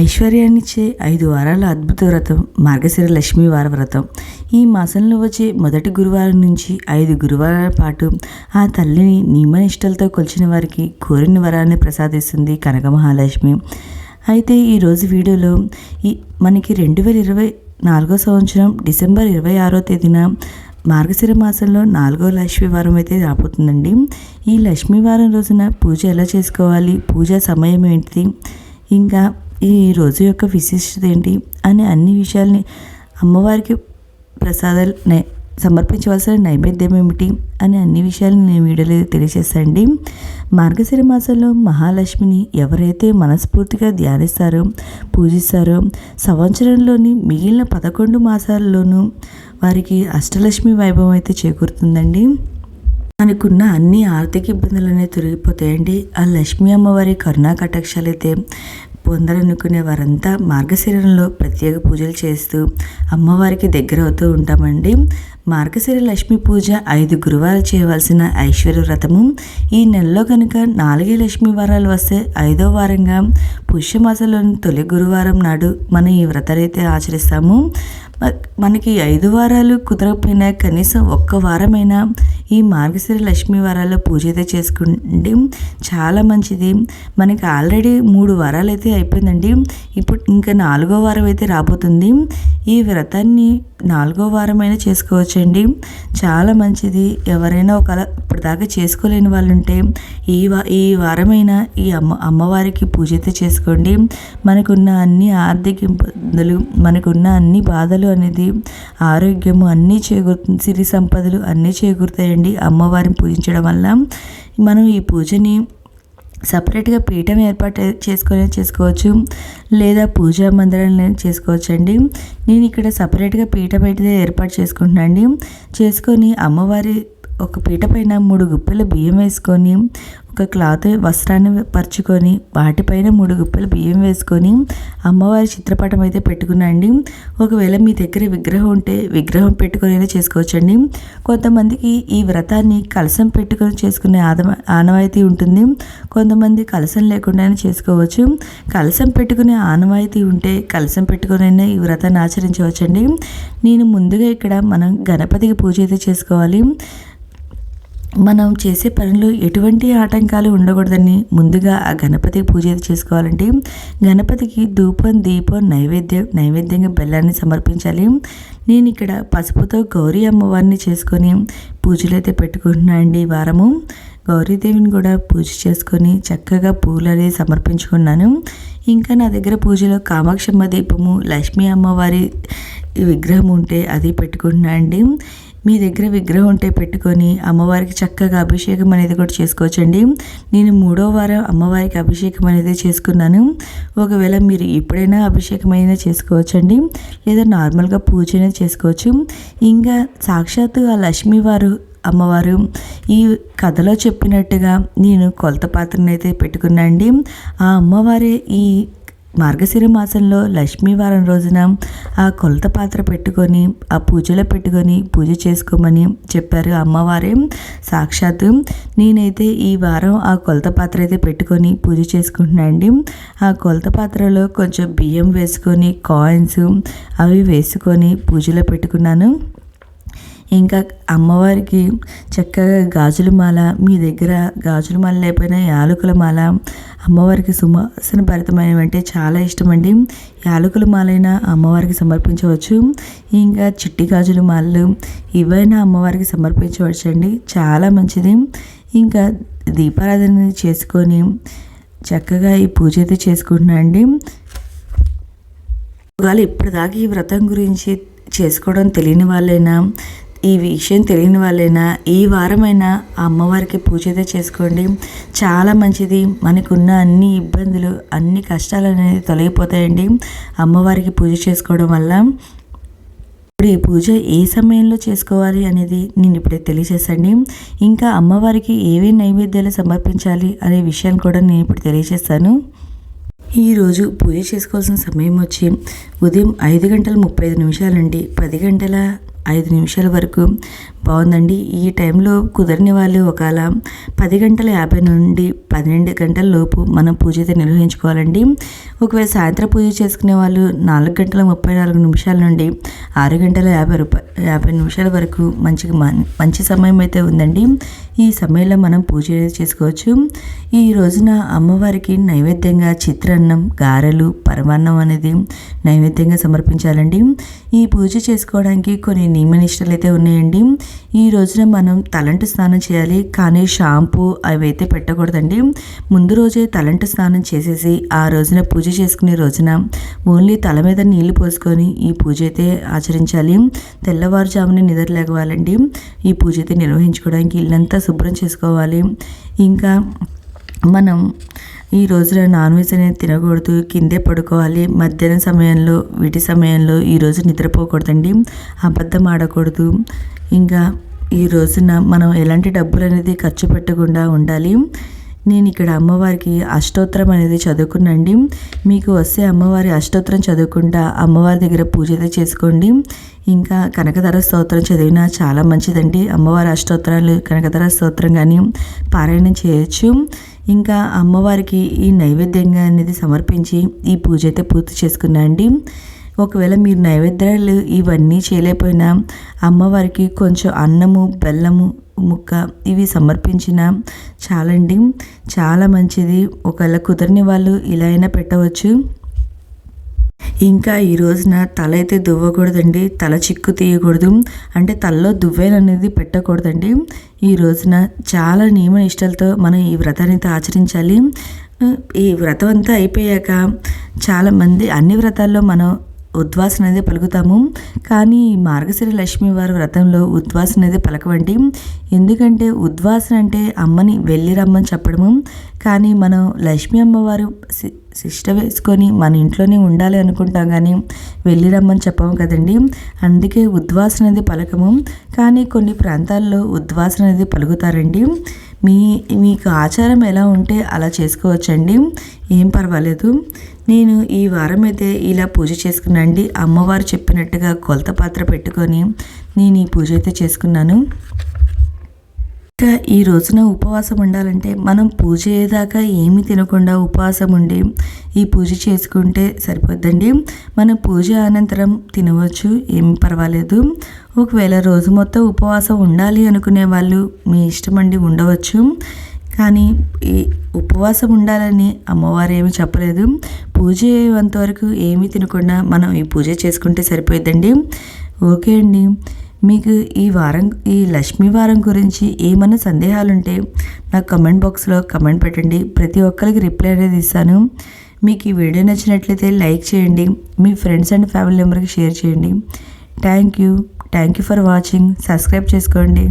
ఐశ్వర్యాన్నిచ్చే 5 వారాల అద్భుత వ్రతం మార్గశిర లక్ష్మీ వార వ్రతం. ఈ మాసంలో వచ్చే మొదటి గురువారం నుంచి 5 గురువారాల పాటు ఆ తల్లిని నియమనిష్టలతో కొలిచిన వారికి కోరిన వరాన్ని ప్రసాదిస్తుంది కనక మహాలక్ష్మి. అయితే ఈరోజు వీడియోలో మనకి 2024 సంవత్సరం డిసెంబర్ 26వ తేదీన మార్గశిర మాసంలో 4వ లక్ష్మీవారం అయితే రాబోతుందండి. ఈ లక్ష్మీవారం రోజున పూజ ఎలా చేసుకోవాలి, పూజా సమయం ఏంటి, ఇంకా ఈ రోజు యొక్క విశిష్టత ఏంటి అనే అన్ని విషయాల్ని, అమ్మవారికి ప్రసాదాలు సమర్పించవలసిన నైవేద్యం ఏమిటి అనే అన్ని విషయాలను నేను వీడియోలో తెలియజేస్తానండి. మార్గశిర మాసంలో మహాలక్ష్మిని ఎవరైతే మనస్ఫూర్తిగా ధ్యానిస్తారో, పూజిస్తారో, సంవత్సరంలోని మిగిలిన 11 మాసాల్లోనూ వారికి అష్టలక్ష్మి వైభవం అయితే చేకూరుతుందండి. మనకున్న అన్ని ఆర్థిక ఇబ్బందులు అనేవి తొలగిపోతాయండి. ఆ లక్ష్మీ అమ్మవారి కరుణా కటాక్షాలు అయితే పొందాలనుకునే వారంతా మార్గశిరంలో ప్రత్యేక పూజలు చేస్తూ అమ్మవారికి దగ్గర అవుతూ ఉంటామండి. మార్గశిర లక్ష్మీ పూజ 5 గురువారాలు చేయవలసిన ఐశ్వర్య వ్రతము. ఈ నెలలో కనుక 4 లక్ష్మీ వారాలు వస్తే 5వ వారంగా పుష్యమాసంలోని తొలి గురువారం నాడు మనం ఈ వ్రతాన్ని అయితే ఆచరిస్తాము. మనకి 5 వారాలు కుదరకపోయినా కనీసం 1 వారమైనా ఈ మార్గశిర లక్ష్మీ వారాల్లో పూజ అయితే చేసుకోండి, చాలా మంచిది. మనకి ఆల్రెడీ 3 వారాలు అయితే అయిపోయిందండి. ఇప్పుడు ఇంకా 4వ వారం అయితే రాబోతుంది. ఈ వ్రతాన్ని 4వ వారమైనా చేసుకోవచ్చండి, చాలా మంచిది. ఎవరైనా ఇప్పటిదాకా చేసుకోలేని వాళ్ళు ఉంటే ఈ వారమైనా ఈ అమ్మవారికి పూజ అయితే చేసుకోండి. మనకున్న అన్ని ఆర్థిక ఇబ్బందులు, మనకున్న అన్ని బాధలు అనేది, ఆరోగ్యము అన్నీ చేకూరుతుంది, సిరి సంపదలు అన్నీ చేకూరుతాయండి అమ్మవారిని పూజించడం వల్ల. మనం ఈ పూజని సపరేట్గా పీఠం ఏర్పాటు చేసుకోవచ్చు, లేదా పూజా మందిరాన్ని చేసుకోవచ్చండి. నేను ఇక్కడ సపరేట్గా పీఠం అయితే ఏర్పాటు చేసుకుంటున్నాను. చేసుకొని అమ్మవారి ఒక పీట పైన 3 గుప్పెల బియ్యం వేసుకొని, ఒక క్లాత్ వస్త్రాన్ని పరుచుకొని, వాటిపైన 3 గుప్పెల బియ్యం వేసుకొని అమ్మవారి చిత్రపటం అయితే పెట్టుకున్నాండి. ఒకవేళ మీ దగ్గర విగ్రహం ఉంటే విగ్రహం పెట్టుకొని అయినా చేసుకోవచ్చండి. కొంతమందికి ఈ వ్రతాన్ని కలశం పెట్టుకొని చేసుకునే ఆనవాయితీ ఉంటుంది, కొంతమంది కలశం లేకుండా చేసుకోవచ్చు. కలశం పెట్టుకునే ఆనవాయితీ ఉంటే కలశం పెట్టుకొని అయినా ఈ వ్రతాన్ని ఆచరించవచ్చండి. నేను ముందుగా ఇక్కడ మనం గణపతికి పూజ అయితే చేసుకోవాలి. మనం చేసే పనులు ఎటువంటి ఆటంకాలు ఉండకూడదని ముందుగా ఆ గణపతికి పూజ చేసుకోవాలంటే గణపతికి ధూపం, దీపం, నైవేద్యంగా బెల్లాన్ని సమర్పించాలి. నేను ఇక్కడ పసుపుతో గౌరీ అమ్మవారిని చేసుకొని పూజలు అయితే పెట్టుకుంటున్నాను అండి. ఈ వారము గౌరీదేవిని కూడా పూజ చేసుకొని చక్కగా పూలు అనేది సమర్పించుకున్నాను. ఇంకా నా దగ్గర పూజలో కామాక్షమ్మ దీపము, లక్ష్మీ అమ్మవారి విగ్రహం ఉంటే అది పెట్టుకుంటున్నాను అండి. మీ దగ్గర విగ్రహం ఉంటే పెట్టుకొని అమ్మవారికి చక్కగా అభిషేకం అనేది కూడా చేసుకోవచ్చండి. నేను 3వ వారం అమ్మవారికి అభిషేకం అనేది చేసుకున్నాను. ఒకవేళ మీరు ఎప్పుడైనా అభిషేకం అయినా చేసుకోవచ్చండి, లేదా నార్మల్గా పూజ అనేది చేసుకోవచ్చు. ఇంకా సాక్షాత్తు ఆ లక్ష్మీవారు అమ్మవారు ఈ కథలో చెప్పినట్టుగా నేను కొలత పాత్రను అయితే పెట్టుకున్నా అండి. ఆ అమ్మవారే ఈ మార్గశిర మాసంలో లక్ష్మీవారం రోజున ఆ కొలత పాత్ర పెట్టుకొని ఆ పూజలో పెట్టుకొని పూజ చేసుకోమని చెప్పారు అమ్మవారే సాక్షాత్తు. నేనైతే ఈ వారం ఆ కొలత పాత్ర అయితే పెట్టుకొని పూజ చేసుకుంటున్నాను అండి. ఆ కొలత పాత్రలో కొంచెం బియ్యం వేసుకొని, కాయిన్స్ అవి వేసుకొని పూజలో పెట్టుకున్నాను. ఇంకా అమ్మవారికి చక్కగా గాజుల మాల, మీ దగ్గర గాజుల మాల లేకపోయినా యాలకుల మాల, అమ్మవారికి సువాసన భరితమైనవి అంటే చాలా ఇష్టమండి. యాలకుల మాలైనా అమ్మవారికి సమర్పించవచ్చు. ఇంకా చిట్టి గాజుల మాలలు ఇవైనా అమ్మవారికి సమర్పించవచ్చు అండి, చాలా మంచిది. ఇంకా దీపారాధన చేసుకొని చక్కగా ఈ పూజ అయితే చేసుకుంటున్నాను అండి. ఒకవేళ ఇప్పటిదాకా ఈ వ్రతం గురించి చేసుకోవడం తెలియని వాళ్ళైనా, ఈ విషయం తెలియని వాళ్ళైనా ఈ వారమైనా ఆ అమ్మవారికి పూజ అయితే చేసుకోండి, చాలా మంచిది. మనకున్న అన్ని ఇబ్బందులు, అన్ని కష్టాలు అనేది తొలగిపోతాయండి అమ్మవారికి పూజ చేసుకోవడం వల్ల. ఇప్పుడు ఈ పూజ ఏ సమయంలో చేసుకోవాలి అనేది నేను ఇప్పుడే తెలియజేస్తాను. ఇంకా అమ్మవారికి ఏవే నైవేద్యాలు సమర్పించాలి అనే విషయాన్ని కూడా నేను ఇప్పుడు తెలియజేస్తాను. ఈరోజు పూజ చేసుకోవాల్సిన సమయం వచ్చి ఉదయం 5:35 నుండి 10 5 నిమిషాల వరకు బాగుందండి. ఈ టైంలో కుదరని వాళ్ళు ఒకవేళ 10:50 నుండి 12 గంటల లోపు మనం పూజ అయితే నిర్వహించుకోవాలండి. ఒకవేళ సాయంత్రం పూజ చేసుకునే వాళ్ళు 4:34 నిమిషాల నుండి 6:50 నిమిషాల వరకు మంచి సమయం అయితే ఉందండి. ఈ సమయంలో మనం పూజ చేసుకోవచ్చు. ఈ రోజున అమ్మవారికి నైవేద్యంగా చిత్రాన్నం, గారెలు, పరమాన్నం అనేది నైవేద్యంగా సమర్పించాలండి. ఈ పూజ చేసుకోవడానికి కొన్ని నియమనిష్టలు అయితే ఉన్నాయండి. ఈ రోజున మనం తలంటు స్నానం చేయాలి, కానీ షాంపూ అవి అయితే పెట్టకూడదండి. ముందు రోజే తలంటు స్నానం చేసేసి ఆ రోజున పూజ చేసుకునే రోజున ఓన్లీ తల మీద నీళ్లు పోసుకొని ఈ పూజ అయితే ఆచరించాలి. తెల్లవారుజామున నిద్ర లేవాలండి. ఈ పూజ అయితే నిర్వహించుకోవడానికి ఇల్లంతా శుభ్రం చేసుకోవాలి. ఇంకా మనం ఈ రోజున నాన్ వెజ్ అనేది తినకూడదు, కిందే పడుకోవాలి. మధ్యాహ్నం సమయంలో వీటి సమయంలో ఈరోజు నిద్రపోకూడదండి, అబద్ధం ఆడకూడదు. ఇంకా ఈ రోజున మనం ఎలాంటి డబ్బులు అనేది ఖర్చు పెట్టకుండా ఉండాలి. నేను ఇక్కడ అమ్మవారికి అష్టోత్తరం అనేది చదువుకున్నాండి. మీకు వస్తే అమ్మవారి అష్టోత్తరం చదువుకుంటా అమ్మవారి దగ్గర పూజ అయితే చేసుకోండి. ఇంకా కనకధర స్తోత్రం చదివినా చాలా మంచిదండి. అమ్మవారి అష్టోత్తరాలు, కనకధర స్తోత్రం కానీ పారాయణం చేయొచ్చు. ఇంకా అమ్మవారికి ఈ నైవేద్యంగా అనేది సమర్పించి ఈ పూజ అయితే పూర్తి చేసుకున్నా అండి. ఒకవేళ మీరు నైవేద్యాలు ఇవన్నీ చేయలేకపోయినా అమ్మవారికి కొంచెం అన్నము, బెల్లము ముక్క ఇవి సమర్పించిన చాలండి, చాలా మంచిది. ఒకవేళ కుదరని వాళ్ళు ఇలా అయినా పెట్టవచ్చు. ఇంకా ఈ రోజున తల అయితే దువ్వకూడదండి, తల చిక్కు తీయకూడదు, అంటే తలలో దువ్వెలు అనేది పెట్టకూడదండి. ఈ రోజున చాలా నియమ నిష్టలతో మనం ఈ వ్రతాన్ని ఆచరించాలి. ఈ వ్రతం అంతా అయిపోయాక చాలామంది అన్ని వ్రతాల్లో మనం ఉద్వాసన అనేది పలుకుతాము, కానీ మార్గశిర లక్ష్మి వారి వ్రతంలో ఉద్వాసన అనేది పలకవండి. ఎందుకంటే ఉద్వాసన అంటే అమ్మని వెళ్ళి రమ్మని చెప్పడము, కానీ మనం లక్ష్మీ అమ్మవారు శిష్ట వేసుకొని మన ఇంట్లోనే ఉండాలి అనుకుంటాం, కానీ వెళ్ళి రమ్మని చెప్పము కదండి. అందుకే ఉద్వాసన అనేది పలకము, కానీ కొన్ని ప్రాంతాల్లో ఉద్వాసన అనేది పలుకుతారండి. మీకు ఆచారం ఎలా ఉంటే అలా చేసుకోవచ్చండి, ఏం పర్వాలేదు. నేను ఈ వారం అయితే ఇలా పూజ చేసుకున్నాండి. అమ్మవారు చెప్పినట్టుగా కొలత పాత్ర పెట్టుకొని నేను ఈ పూజ అయితే చేసుకున్నాను. ఇంకా ఈ రోజున ఉపవాసం ఉండాలంటే మనం పూజ అయ్యేదాకా ఏమీ తినకుండా ఉపవాసం ఉండి ఈ పూజ చేసుకుంటే సరిపోద్దండి. మనం పూజ అనంతరం తినవచ్చు, ఏం పర్వాలేదు. ఒకవేళ రోజు మొత్తం ఉపవాసం ఉండాలి అనుకునే వాళ్ళు మీ ఇష్టమండి, ఉండవచ్చు. కానీ ఈ ఉపవాసం ఉండాలని అమ్మవారు ఏమీ చెప్పలేదు. పూజ అయ్యేంత వరకు ఏమీ తినకుండా మనం ఈ పూజ చేసుకుంటే సరిపోద్దండి. ఓకే అండి, మీకు ఈ లక్ష్మీ వారం గురించి ఏమైనా సందేహాలుంటే నాకు కమెంట్ బాక్స్లో కమెంట్ పెట్టండి. ప్రతి ఒక్కరికి రిప్లై అనేది ఇస్తాను. మీకు ఈ వీడియో నచ్చినట్లయితే లైక్ చేయండి, మీ ఫ్రెండ్స్ అండ్ ఫ్యామిలీ మెంబర్కి షేర్ చేయండి. Thank you for watching. Subscribe చేసుకోండి.